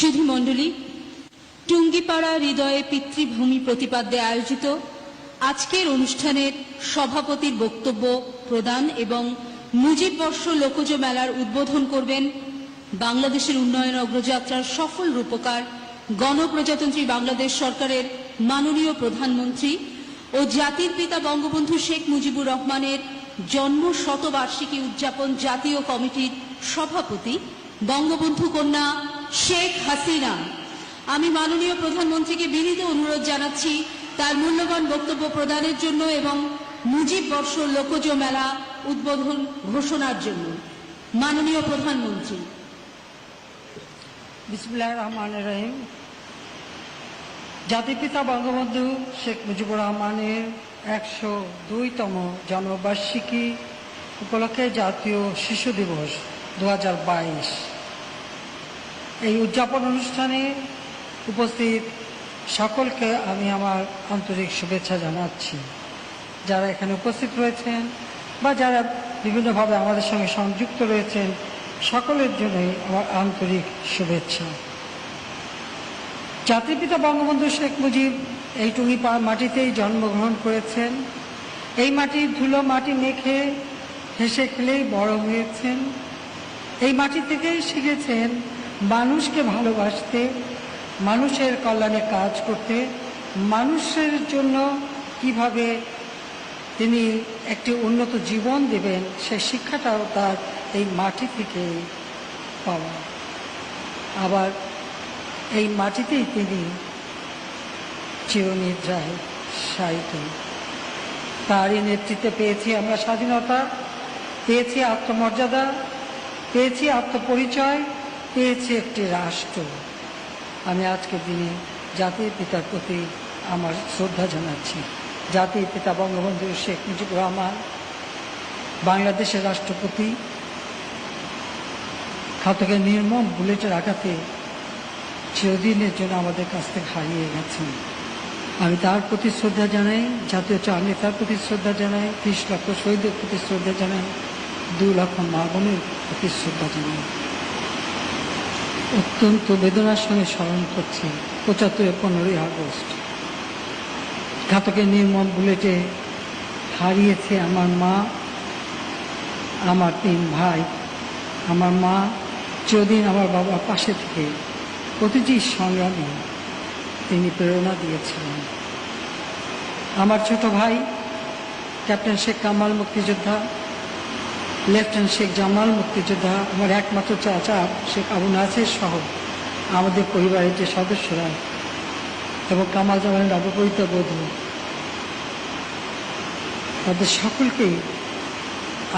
সুধী মণ্ডলী, টুঙ্গিপাড়া হৃদয়ে পিতৃভূমি প্রতিপাদ্যে আয়োজিত আজকের অনুষ্ঠানের সভাপতির বক্তব্য প্রদান এবং মুজিববর্ষ লোকজ মেলার উদ্বোধন করবেন বাংলাদেশের উন্নয়ন অগ্রযাত্রার সফল রূপকার গণপ্রজাতন্ত্রী বাংলাদেশ সরকারের মাননীয় প্রধানমন্ত্রী ও জাতির পিতা বঙ্গবন্ধু শেখ মুজিবুর রহমানের জন্ম শতবার্ষিকী উদযাপন জাতীয় কমিটির সভাপতি বঙ্গবন্ধু কন্যা শেখ হাসিনা। আমি মাননীয় প্রধানমন্ত্রীকে বিনীত অনুরোধ জানাচ্ছি তার মূল্যবান বক্তব্য প্রদানের জন্য এবং মুজিববর্ষ লোকজ মেলা উদ্বোধন ঘোষণার জন্য। মাননীয় প্রধানমন্ত্রী। বিসমিল্লাহির রহমানির রহিম। জাতিপিতা বঙ্গবন্ধু শেখ মুজিবুর রহমানের 102তম জন্মবার্ষিকী উপলক্ষে জাতীয় শিশু দিবস 2022 এই উদযাপন অনুষ্ঠানে উপস্থিত সকলকে আমি আমার আন্তরিক শুভেচ্ছা জানাচ্ছি। যারা এখানে উপস্থিত রয়েছেন বা যারা বিভিন্নভাবে আমাদের সঙ্গে সংযুক্ত রয়েছেন সকলের জন্যই আমার আন্তরিক শুভেচ্ছা। জাতিপিতা বঙ্গবন্ধু শেখ মুজিব এই টুঙ্গিপাড়া মাটিতেই জন্মগ্রহণ করেছেন। এই মাটির ধুলো মাটি মেখে হেসে খেলেই বড় হয়েছেন। এই মাটি থেকেই শিখেছেন মানুষকে ভালোবাসতে, মানুষের কল্যাণে কাজ করতে, মানুষের জন্য কিভাবে তিনি একটি উন্নত জীবন দেবেন সেই শিক্ষাটাও তার এই মাটি থেকে পাওয়া। আবার এই মাটিতেই তিনি চিরনিদ্রায় শায়িত। তারই নেতৃত্বে পেয়েছি আমরা স্বাধীনতা, পেয়েছি আত্মমর্যাদা, পেয়েছি আত্মপরিচয়, পেয়েছি একটি রাষ্ট্র। আমি আজকের দিনে জাতির পিতার প্রতি আমার শ্রদ্ধা জানাচ্ছি। জাতির পিতা বঙ্গবন্ধু শেখ মুজিবুর রহমান বাংলাদেশের রাষ্ট্রপতি ঘাতকের নির্মম বুলেটের আঘাতে চিরদিনের জন্য আমাদের কাছ থেকে হারিয়ে গেছেন। আমি তার প্রতি শ্রদ্ধা জানাই, জাতীয় চার নেতার প্রতি শ্রদ্ধা জানাই, 30 লক্ষ শহীদের প্রতি শ্রদ্ধা জানাই, 2 লক্ষ মা বোনের প্রতি শ্রদ্ধা জানাই। অত্যন্ত বেদনার সঙ্গে স্মরণ করছি 75 15ই আগস্ট ঘাতকের নির্মম বুলেটে হারিয়েছে আমার মা, আমার 3 ভাই। আমার মা চিরদিন আমার বাবার পাশে থেকে প্রতিটি সংগ্রামে তিনি প্রেরণা দিয়েছিলেন। আমার ছোট ভাই ক্যাপ্টেন শেখ কামাল মুক্তিযোদ্ধা, লেফটেন্যান্ট শেখ জামাল মুক্তিযোদ্ধা, আমার একমাত্র চাচা শেখ আবু নাসির সহ আমাদের পরিবারের যে সদস্যরা এবং কামাল জামালের অবপরিত বধূ, তাদের সকলকেই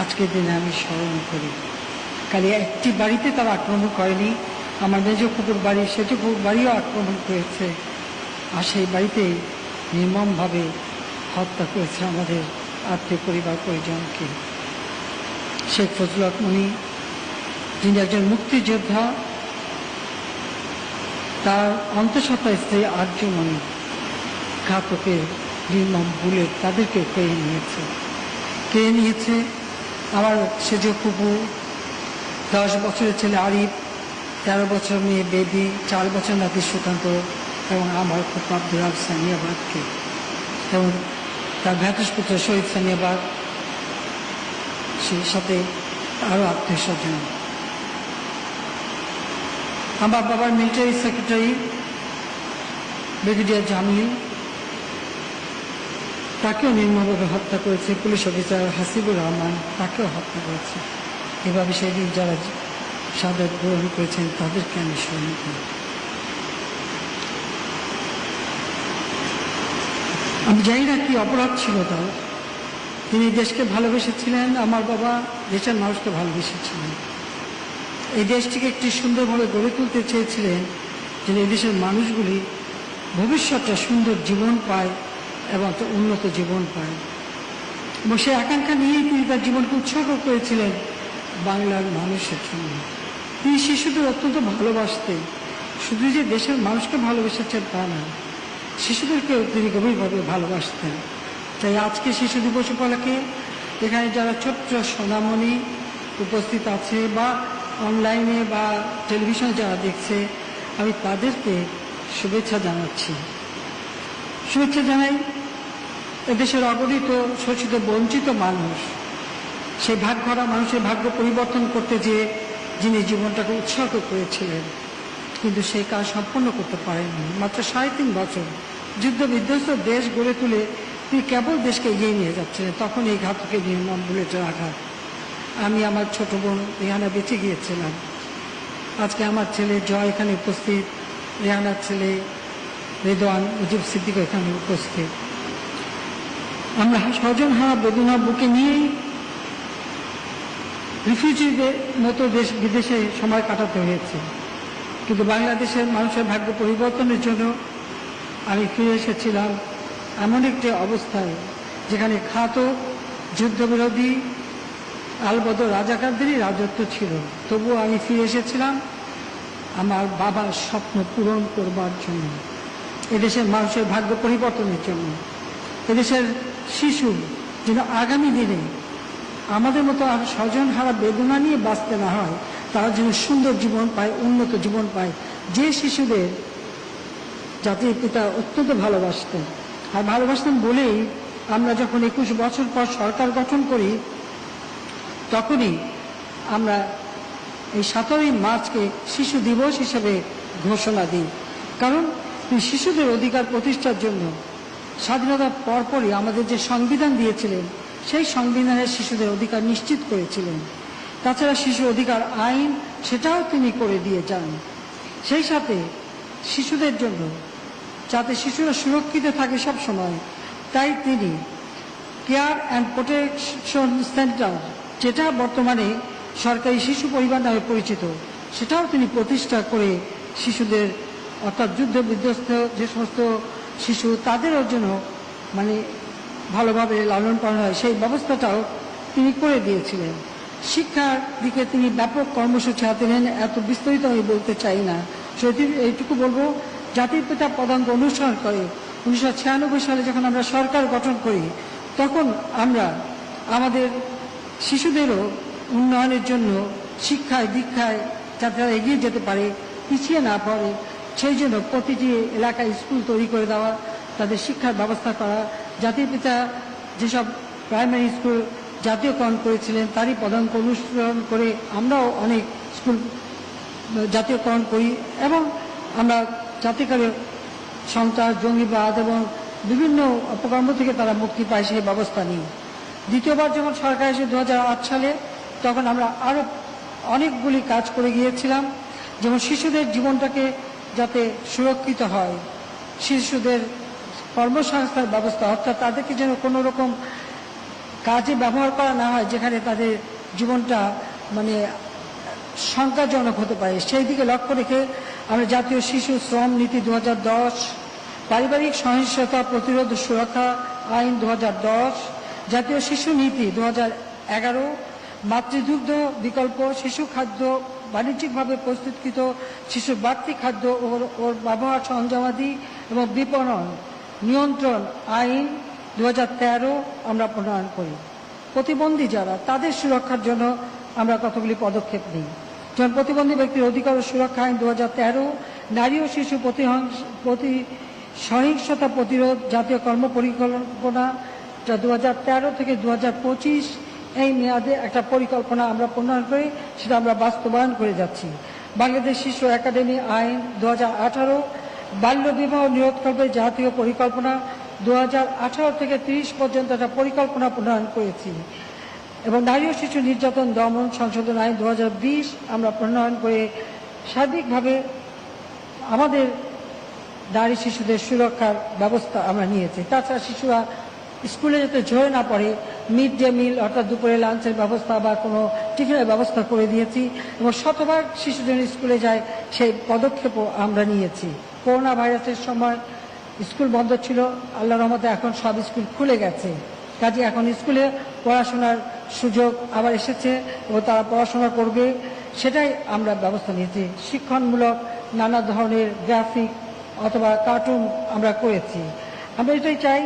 আজকের দিনে আমি স্মরণ করি। খালি একটি বাড়িতে তারা আক্রমণ করেনি, আমার মেজ কুকুর বাড়ি, সেটি কুকুর বাড়িও আক্রমণ করেছে। আর সেই বাড়িতেই নির্মমভাবে হত্যা করেছে আমাদের আত্মীয় পরিবার পরিজনকে। শেখ ফজলুল হক মনি, যিনি একজন মুক্তিযোদ্ধা, তার অন্তঃসত্ত্বা স্ত্রী আর্যমণি ঘাতকের নির্মম বুলেট তাদেরকে কেড়ে নিয়েছে। আমার সেজ কুকু, 10 বছরের ছেলে আরিফ, 13 বছর মেয়ে বেবি, 4 বছর নাতি সুকান্ত এবং আমার খুব আব্দুল হক সানিয়াবাদকে এবং তার ভ্রাতুষ্পুত্র শহীদ সানিয়াবাদ, সেই সাথে আরও আত্মীয় স্বজন। আমার বাবার মিলিটারি সেক্রেটারি ব্রিগেডিয়ার জামিল, তাকেও নির্মমভাবে হত্যা করেছে। পুলিশ অফিসার হাসিবুর রহমান, তাকেও হত্যা করেছে। এভাবে সেদিন যারা শাহাদাত গ্রহণ করেছেন তাদেরকে আমি স্মরণ করি। আমি জানি না কি অপরাধ ছিল তার। তিনি দেশকে ভালোবেসেছিলেন, আমার বাবা দেশের মানুষকে ভালোবেসেছিলেন। এই দেশটিকে একটি সুন্দরভাবে গড়ে তুলতে চেয়েছিলেন, যেন এই দেশের মানুষগুলি ভবিষ্যৎটা সুন্দর জীবন পায় এবং একটা উন্নত জীবন পায়। এবং সেই আকাঙ্ক্ষা নিয়েই তিনি তার জীবনকে উৎসর্গ করেছিলেন বাংলার মানুষের জন্য। তিনি শিশুদের অত্যন্ত ভালোবাসতেন। শুধু যে দেশের মানুষকে ভালোবেসেছেন তা না, শিশুদেরকেও তিনি গভীরভাবে ভালোবাসতেন। তাই আজকে শিশু দিবস উপলক্ষে এখানে যারা ছোট্ট সোনামণি উপস্থিত আছে বা অনলাইনে বা টেলিভিশনে যারা দেখছে, আমি তাদেরকে শুভেচ্ছা জানাচ্ছি। শুভেচ্ছা জানাই এদেশের অগণিত শোষিত বঞ্চিত মানুষ, সেই ভাগ্যহারা মানুষের ভাগ্য পরিবর্তন করতে যেয়ে যিনি জীবনটাকে উৎসর্গ করেছিলেন, কিন্তু সেই কাজ সম্পন্ন করতে পারেননি। মাত্র 3.5 বছর যুদ্ধ বিধ্বস্ত দেশ গড়ে তুলে তিনি কেবল দেশকে এগিয়ে নিয়ে যাচ্ছিলেন, তখন এই ঘাতকের নির্মম বুলেটের আঘাত। আমি আমার ছোট বোন রেহানা বেঁচে গিয়েছিলাম। আজকে আমার ছেলে জয় এখানে উপস্থিত, রেহানার ছেলে রেদওয়ান মুজিব সিদ্দিক এখানে উপস্থিত। আমরা স্বজনহারা বেদনা বুকে নিয়েই রিফিউজিদের মতো দেশ বিদেশে সময় কাটাতে হয়েছে, কিন্তু বাংলাদেশের মানুষের ভাগ্য পরিবর্তনের জন্য আমি ফিরে এসেছিলাম এমন একটি অবস্থায় যেখানে ঘাতক যুদ্ধবিরোধী আলবদর রাজাকারদেরই রাজত্ব ছিল। তবুও আমি ফিরে এসেছিলাম আমার বাবার স্বপ্ন পূরণ করবার জন্য, এদেশের মানুষের ভাগ্য পরিবর্তনের জন্য, এদেশের শিশু যেন আগামী দিনে আমাদের মতো আর স্বজনহারা বেদনা নিয়ে বাঁচতে না হয়, তারা যেন সুন্দর জীবন পায়, উন্নত জীবন পায়। যে শিশুদের জাতির পিতা অত্যন্ত ভালোবাসতেন, আর ভালোবাসতেন বলেই আমরা যখন 21 বছর পর সরকার গঠন করি, তখনই আমরা এই 17ই মার্চকে শিশু দিবস হিসেবে ঘোষণা দিই। কারণ শিশুদের অধিকার প্রতিষ্ঠার জন্য স্বাধীনতার পরপরই আমাদের যে সংবিধান দিয়েছিলেন, সেই সংবিধানের শিশুদের অধিকার নিশ্চিত করেছিলেন। তাছাড়া শিশু অধিকার আইন সেটাও তিনি করে দিয়ে যান। সেই সাথে শিশুদের জন্য যাতে শিশুরা সুরক্ষিত থাকে সব সময়, তাই তিনি কেয়ার অ্যান্ড প্রোটেকশন সেন্টার, যেটা বর্তমানে সরকারি শিশু পরিবার নামে পরিচিত, সেটাও তিনি প্রতিষ্ঠা করে শিশুদের অর্থাৎ যুদ্ধ বিধ্বস্ত যে সমস্ত শিশু তাদেরও জন্য মানে ভালোভাবে লালন পালন হয় সেই ব্যবস্থাটাও তিনি করে দিয়েছিলেন। শিক্ষার দিকে তিনি ব্যাপক কর্মসূচি হাতে নেন। এত বিস্তারিত আমি বলতে চাই না, সেটি এইটুকু বলবো, জাতির পিতা পদাঙ্ক অনুসরণ করে 1996 সালে যখন আমরা সরকার গঠন করি, তখন আমরা আমাদের শিশুদেরও উন্নয়নের জন্য শিক্ষায় দীক্ষায় যাতে তারা এগিয়ে যেতে পারে, পিছিয়ে না পড়ে, সেই জন্য প্রতিটি এলাকায় স্কুল তৈরি করে দেওয়া, তাদের শিক্ষার ব্যবস্থা করা। জাতির পিতা যেসব প্রাইমারি স্কুল জাতীয়করণ করেছিলেন তারই পদাঙ্ক অনুসরণ করে আমরাও অনেক স্কুল জাতীয়করণ করি এবং আমরা যাতে করে সন্ত্রাস, জঙ্গিবাদ এবং বিভিন্ন অপকর্ম থেকে তারা মুক্তি পায় সেই ব্যবস্থা নিই। দ্বিতীয়বার যখন সরকার এসে 2008 সালে, তখন আমরা আরও অনেকগুলি কাজ করে গিয়েছিলাম, যেমন শিশুদের জীবনটাকে যাতে সুরক্ষিত হয়, শিশুদের কর্মসংস্থান ব্যবস্থা, অর্থাৎ তাদেরকে যেন কোনো রকম কাজে ব্যবহার করা না হয় যেখানে তাদের জীবনটা মানে শঙ্কাজনক হতে পারে, সেই দিকে লক্ষ্য রেখে আমরা জাতীয় শিশু শ্রম নীতি 2010, পারিবারিক সহিংসতা প্রতিরোধ সুরক্ষা আইন 2010, জাতীয় শিশু নীতি 2011, মাতৃদুগ্ধ বিকল্প শিশু খাদ্য বাণিজ্যিকভাবে প্রস্তুতকৃত শিশুর বাড়তি খাদ্য ওর ব্যবহার সরঞ্জামাদি এবং বিপণন নিয়ন্ত্রণ আইন 2013 আমরা প্রণয়ন করি। প্রতিবন্ধী যারা তাদের সুরক্ষার জন্য আমরা কতগুলি পদক্ষেপ নিই, যেমন প্রতিবন্ধী ব্যক্তির অধিকার ও সুরক্ষা আইন 2013, নারী ও শিশু প্রতি সহিংসতা প্রতিরোধ জাতীয় কর্ম পরিকল্পনা, যা 2013 থেকে 2025 এই মেয়াদে একটা পরিকল্পনা আমরা প্রণয়ন করি, সেটা আমরা বাস্তবায়ন করে যাচ্ছি। বাংলাদেশ শিশু একাডেমি আইন 2018, বাল্য বিবাহ নিরোধকল্পে জাতীয় পরিকল্পনা 2018 থেকে 30 পর্যন্ত একটা পরিকল্পনা প্রণয়ন করেছি এবং নারী ও শিশু নির্যাতন দমন সংশোধন আইন 2020 আমরা প্রণয়ন করে সার্বিকভাবে আমাদের নারী শিশুদের সুরক্ষার ব্যবস্থা আমরা নিয়েছি। তাছাড়া শিশুরা স্কুলে যাতে ঝরে না পড়ে, মিড ডে মিল অর্থাৎ দুপুরে লাঞ্চের ব্যবস্থা বা কোনো টিফিনের ব্যবস্থা করে দিয়েছি এবং শতভাগ শিশু যেন স্কুলে যায় সেই পদক্ষেপও আমরা নিয়েছি। করোনা ভাইরাসের সময় স্কুল বন্ধ ছিল, আল্লাহর রহমতে এখন সব স্কুল খুলে গেছে, কাজে এখন স্কুলে পড়াশোনার সুযোগ আবার এসেছে এবং তারা পড়াশোনা করবে, সেটাই আমরা ব্যবস্থা নিয়েছি। শিক্ষণমূলক নানা ধরনের গ্রাফিক অথবা কার্টুন আমরা করেছি। আমরা এটাই চাই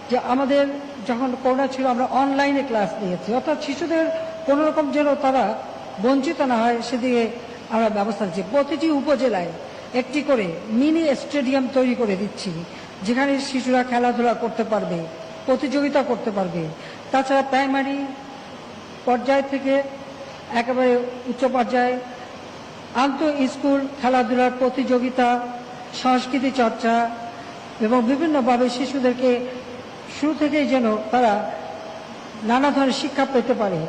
যে আমাদের যখন করোনা ছিল আমরা অনলাইনে ক্লাস নিয়েছি, অর্থাৎ শিশুদের কোনো রকম যেন তারা বঞ্চিত না হয় সেদিকে আমরা ব্যবস্থা নিচ্ছি। প্রতিটি উপজেলায় একটি করে মিনি স্টেডিয়াম তৈরি করে দিচ্ছি, যেখানে শিশুরা খেলাধুলা করতে পারবে, প্রতিযোগিতা করতে পারবে। তাছাড়া প্রাইমারি পর্যায় থেকে একেবারে উচ্চ পর্যায়ে আন্তঃ স্কুল খেলাধুলার প্রতিযোগিতা, সংস্কৃতি চর্চা এবং বিভিন্নভাবে শিশুদেরকে শুরু থেকেই যেন তারা নানা ধরনের শিক্ষা পেতে পারে,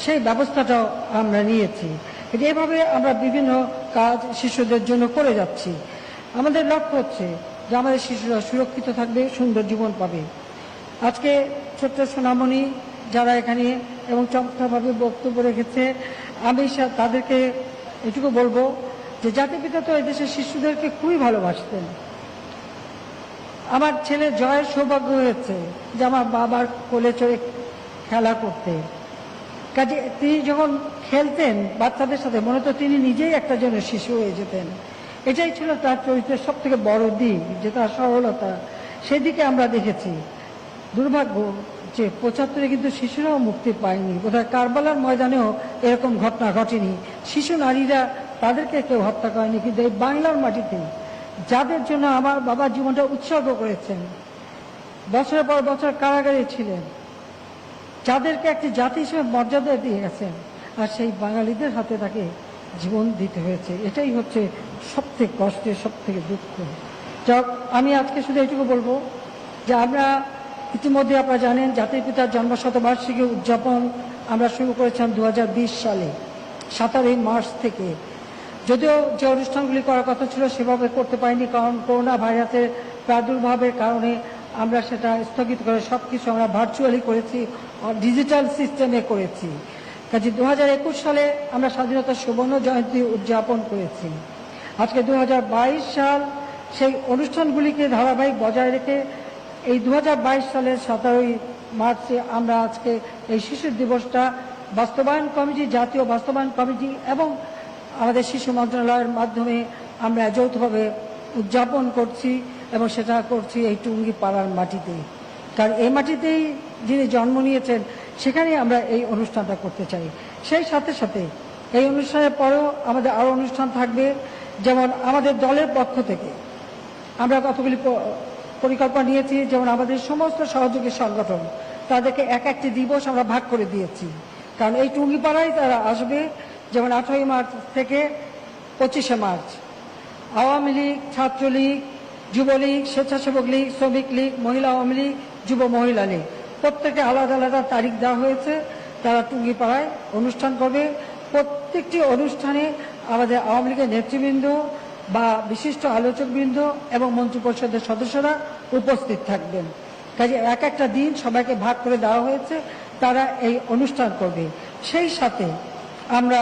সেই ব্যবস্থাটাও আমরা নিয়েছি। এভাবে আমরা বিভিন্ন কাজ শিশুদের জন্য করে যাচ্ছি। আমাদের লক্ষ্য হচ্ছে যে আমাদের শিশুরা সুরক্ষিত থাকবে, সুন্দর জীবন পাবে। আজকে ছোট্ট সোনামণি যারা এখানে এবং চমৎকারভাবে বক্তব্য রেখেছে, আমি তাদেরকে এটুকু বলবো যে জাতির পিতা তো এদেশের শিশুদেরকে খুবই ভালোবাসতেন। আমার ছেলে জয়ের সৌভাগ্য হয়েছে যে আমার বাবার কোলে চড়ে খেলা করতে। কাজে তিনি যখন খেলতেন বাচ্চাদের সাথে, মনে তো তিনি নিজেই একটা জন্য শিশু হয়ে যেতেন। এটাই ছিল তার চরিত্রের সব থেকে বড় দিক, যে তার সরলতা, সেদিকে আমরা দেখেছি। দুর্ভাগ্য যে 75-এ কিন্তু শিশুরাও মুক্তি পায়নি। বোধহয় কারবালার ময়দানেও এরকম ঘটনা ঘটেনি, শিশু নারীরা তাদেরকে কেউ হত্যা করেনি। কিন্তু এই বাংলার মাটিতে যাদের জন্য আমার বাবা জীবনটা উৎসর্গ করেছেন, বছরের পর বছর কারাগারে ছিলেন, যাদেরকে একটি জাতি হিসেবে মর্যাদা দিয়ে গেছেন, আর সেই বাঙালিদের হাতে তাকে জীবন দিতে হয়েছে। এটাই হচ্ছে সব থেকে কষ্টের, সব থেকে দুঃখ। যাক, আমি আজকে শুধু এটুকু বলবো যে আমরা ইতিমধ্যে আপনারা জানেন জাতির পিতার জন্মশতবার্ষিকী উদযাপন আমরা শুরু করেছিলাম 2020 সালে 17 মার্চ থেকে। যদিও যে অনুষ্ঠানগুলি করার কথা ছিল সেভাবে করতে পারিনি, কারণ করোনা ভাইরাসের প্রাদুর্ভাবের কারণে আমরা সেটা স্থগিত করে সব কিছু আমরা ভার্চুয়ালি করেছি, ডিজিটাল সিস্টেমে করেছি। কাজে 2021 সালে আমরা স্বাধীনতার সুবর্ণ জয়ন্তী উদযাপন করেছি। আজকে 2022 সাল, সেই অনুষ্ঠানগুলিকে ধারাবাহিক বজায় রেখে এই 2022 সালের 17 মার্চে আমরা আজকে এই শিশু দিবসটা বাস্তবায়ন কমিটি, জাতীয় বাস্তবায়ন কমিটি এবং আমাদের শিশু মন্ত্রণালয়ের মাধ্যমে আমরা যৌথভাবে উদযাপন করছি, এবং সেটা করছি এই টুঙ্গি পাড়ার মাটিতে। কারণ এই মাটিতেই যিনি জন্ম নিয়েছেন, সেখানেই আমরা এই অনুষ্ঠানটা করতে চাই। সেই সাথে সাথে এই অনুষ্ঠানের পরেও আমাদের আরও অনুষ্ঠান থাকবে। যেমন আমাদের দলের পক্ষ থেকে আমরা কতগুলি পরিকল্পনা নিয়েছি, যেমন আমাদের সমস্ত সহযোগী সংগঠন তাদেরকে এক একটি দিবস আমরা ভাগ করে দিয়েছি। কারণ এই টুঙ্গিপাড়ায় তারা আসবে, যেমন 18 মার্চ থেকে 25 মার্চ আওয়ামী লীগ, ছাত্রলীগ, যুবলীগ, স্বেচ্ছাসেবক লীগ, শ্রমিক লীগ, মহিলা আওয়ামী লীগ, যুব মহিলা লীগ, প্রত্যেকে আলাদা আলাদা তারিখ দেওয়া হয়েছে। তারা টুঙ্গিপাড়ায় অনুষ্ঠান করবে। প্রত্যেকটি অনুষ্ঠানে আমাদের আওয়ামী লীগের নেতৃবৃন্দ বা বিশিষ্ট আলোচকবৃন্দ এবং মন্ত্রিপরিষদের সদস্যরা উপস্থিত থাকবেন। কাজে এক একটা দিন সবাইকে ভাগ করে দেওয়া হয়েছে, তারা এই অনুষ্ঠান করবে। সেই সাথে আমরা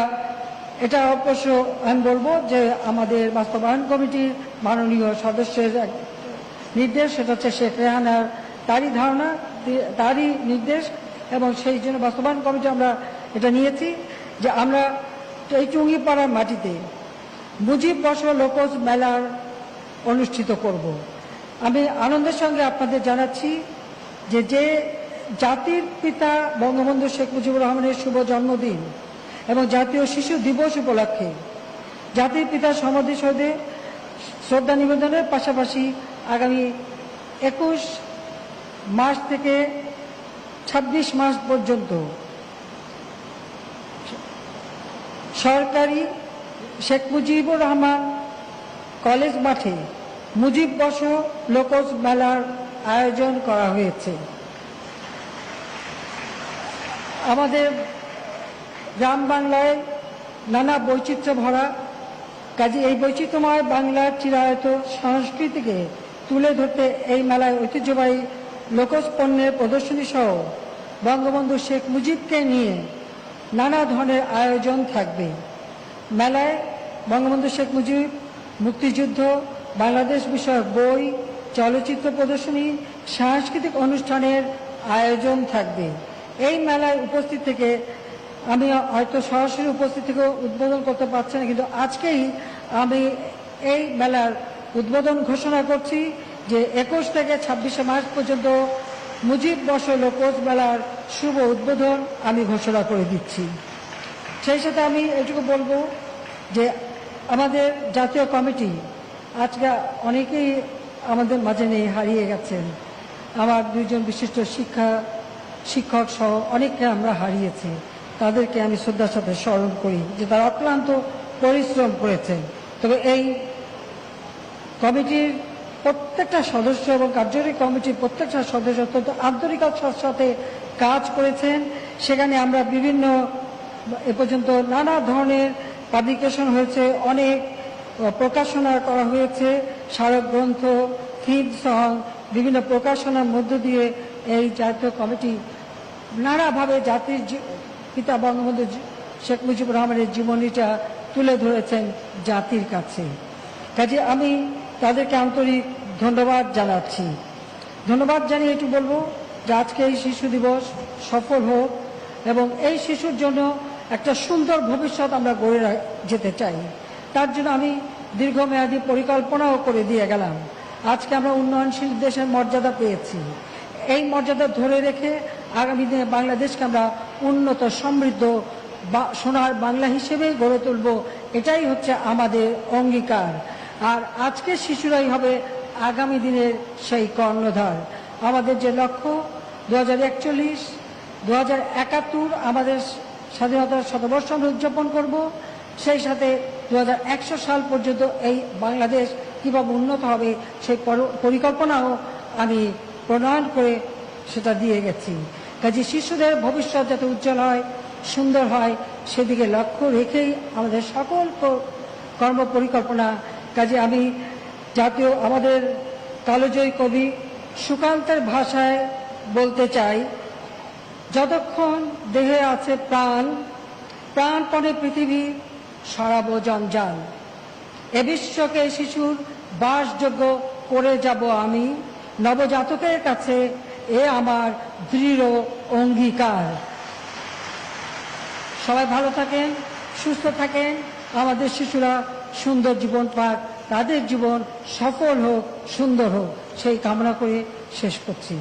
এটা অবশ্য আমি বলবো যে আমাদের বাস্তবায়ন কমিটির মাননীয় সদস্যের নির্দেশ, সেটা হচ্ছে শেখ রেহানার, তারই ধারণা, তারই নির্দেশ, এবং সেই জন্য বাস্তবায়ন কমিটি আমরা এটা নিয়েছি যে আমরা এই টুঙ্গিপাড়ার মাটিতে মুজিব বর্ষ লোকজ মেলার অনুষ্ঠিত করব। আমি আনন্দের সঙ্গে আপনাদের জানাচ্ছি যে যে জাতির পিতা বঙ্গবন্ধু শেখ মুজিবুর রহমানের শুভ জন্মদিন এবং জাতীয় শিশু দিবস উপলক্ষে জাতির পিতার সমাধিসৌধে শ্রদ্ধা নিবেদনের পাশাপাশি আগামী 21 মার্চ থেকে 26 মার্চ পর্যন্ত সরকারি শেখ মুজিবুর রহমান কলেজ মাঠে মুজিব বর্ষ লোকজ মেলার আয়োজন করা হয়েছে। আমাদের গ্রাম বাংলায় নানা বৈচিত্র্য ভরা, কাজে এই বৈচিত্র্যময় বাংলার চিরায়ত সংস্কৃতিকে তুলে ধরতে এই মেলায় ঐতিহ্যবাহী লোকজ পণ্যের প্রদর্শনী সহ বঙ্গবন্ধু শেখ মুজিবকে নিয়ে নানা ধরনের আয়োজন থাকবে। মেলায় বঙ্গবন্ধু শেখ মুজিব, মুক্তিযুদ্ধ, বাংলাদেশ বিষয়ক বই, চলচ্চিত্র প্রদর্শনী, সাংস্কৃতিক অনুষ্ঠানের আয়োজন থাকবে। এই মেলায় উপস্থিত থেকে আমি হয়তো সরাসরি উপস্থিত থেকে উদ্বোধন করতে পারছি না, কিন্তু আজকেই আমি এই মেলার উদ্বোধন ঘোষণা করছি যে 21 থেকে 26 মার্চ পর্যন্ত মুজিব বর্ষ লোকজ মেলার শুভ উদ্বোধন আমি ঘোষণা করে দিচ্ছি। সেই সাথে আমি এটুকু বলবো যে আমাদের জাতীয় কমিটি আজকে অনেকেই আমাদের মাঝে নেই, হারিয়ে গেছেন। আমার দুইজন বিশিষ্ট শিক্ষক সহ অনেককে আমরা হারিয়েছি। তাদেরকে আমি শ্রদ্ধার সাথে স্মরণ করি যে তারা অক্লান্ত পরিশ্রম করেছেন। তবে এই কমিটির প্রত্যেকটা সদস্য এবং কার্যকরী কমিটির প্রত্যেকটা সদস্য অত্যন্ত আন্তরিকতার সাথে কাজ করেছেন। সেখানে আমরা বিভিন্ন এ পর্যন্ত নানা ধরনের পাবলিকেশন হয়েছে, অনেক প্রকাশনা করা হয়েছে, স্মারক গ্রন্থ, থিম সং, বিভিন্ন প্রকাশনার মধ্য দিয়ে এই জাতীয় কমিটি নানাভাবে জাতির পিতা বঙ্গবন্ধু শেখ মুজিবুর রহমানের জীবনীটা তুলে ধরেছেন জাতির কাছে। কাজে আমি তাদেরকে আন্তরিক ধন্যবাদ জানাচ্ছি। ধন্যবাদ জানিয়ে একটু বলবো যে আজকে এই শিশু দিবস সফল হোক এবং এই শিশুর জন্য একটা সুন্দর ভবিষ্যৎ আমরা গড়ে যেতে চাই। তার জন্য আমি দীর্ঘমেয়াদী পরিকল্পনাও করে দিয়ে গেলাম। আজকে আমরা উন্নয়নশীল দেশের মর্যাদা পেয়েছি। এই মর্যাদা ধরে রেখে আগামী দিনে বাংলাদেশকে আমরা উন্নত, সমৃদ্ধ সোনার বাংলা হিসেবেই গড়ে তুলব। এটাই হচ্ছে আমাদের অঙ্গীকার। আর আজকের শিশুরাই হবে আগামী দিনের সেই কর্ণধার। আমাদের যে লক্ষ্য 2041, 2071 আমাদের স্বাধীনতার শতবর্ষ আমরা উদযাপন করব। সেই সাথে 2100 সাল পর্যন্ত এই বাংলাদেশ কীভাবে উন্নত হবে সেই পরিকল্পনাও আমি প্রণয়ন করে সেটা দিয়ে গেছি। কাজে শিশুদের ভবিষ্যৎ যাতে উজ্জ্বল হয়, সুন্দর হয়, সেদিকে লক্ষ্য রেখেই আমাদের সকল কর্ম পরিকল্পনা। কাজে আমি জাতীয় আমাদের কালজয়ী কবি সুকান্তের ভাষায় বলতে চাই, যতক্ষণ দেহে আছে প্রাণ, প্রাণপণে পৃথিবী সরাবো জঞ্জাল। এ বিশ্বকে শিশুর বাসযোগ্য করে যাব আমি, নবজাতকের কাছে এ আমার দৃঢ় অঙ্গীকার। সবাই ভালো থাকেন, সুস্থ থাকেন, আমাদের শিশুরা সুন্দর জীবন পাক, তাদের জীবন সফল হোক, সুন্দর হোক, সেই কামনা করে শেষ করছি।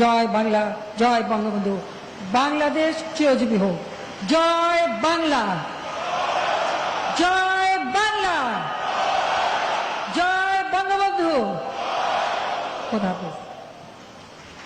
জয় বাংলা, জয় বঙ্গবন্ধু, বাংলাদেশ চিরজীবী হোক। জয় বাংলা, জয় বাংলা, জয় বঙ্গবন্ধু। খোদা হাফেজ।